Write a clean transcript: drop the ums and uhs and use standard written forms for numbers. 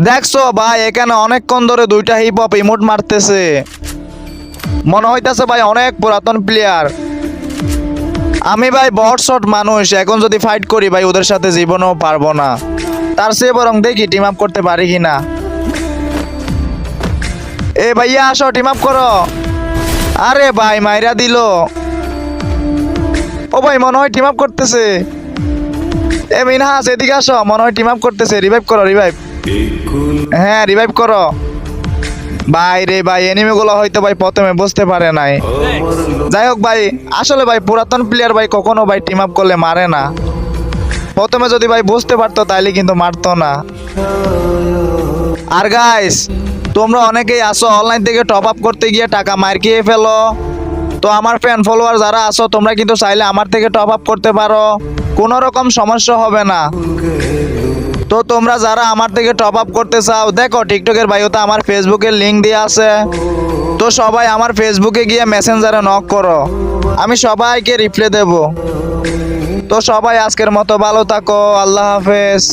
দেখছো ভাই এখানে অনেকক্ষণ ধরে দুইটা হিপ হপ ইমোট মারতেছে, মনে হইতাছে ভাই অনেক পুরাতন প্লেয়ার। আমি ভাই বট শট মানুষ, এখন যদি ফাইট করি ভাই ওদের সাথে জীবনেও পারবো না। তার চেয়ে বরং দেখি টিম আপ করতে পারি কিনা। এ ভাইয়া আসো টিম আপ করো। আরে ভাই মাইরা দিল। ও ভাই মনে হয় টিম আপ করতেছে। এ মিনহাস এদিকে আসো, মনে হয় টিম আপ করতেছে। রিভাইভ করো রিভাইভ। হ্যাঁ রিভাইভ করো। ভাই রে ভাই এনিমি গুলো হয়তো ভাই প্রথমে বুঝতে পারে নাই। যাই হোক ভাই, আসলে ভাই পুরাতন প্লেয়ার ভাই কখনো ভাই টিম আপ করলে মারে না। প্রথমে যদি ভাই বুঝতে পারতো তাইলে কিন্তু মারতো না। আর গাইস, তোমরা অনেকেই আসো অনলাইন থেকে টপ আপ করতে গিয়ে টাকা মার খেয়ে ফেলো। তো আমার ফ্যান ফলোয়ার যারা আসো তোমরা কিন্তু চাইলে আমার থেকে টপ আপ করতে পারো, কোনো রকম সমস্যা হবে না। তো তোমরা যারা আমার থেকে টপ আপ করতে চাও, দেখো টিকটকের বায়োতে আমার ফেসবুকের লিংক দেওয়া আছে। তো সবাই আমার ফেসবুকে গিয়ে মেসেঞ্জারে নক করো, আমি সবাইকে রিপ্লাই দেব। তো সবাই আজকের মতো ভালো থাকো, আল্লাহ হাফেজ।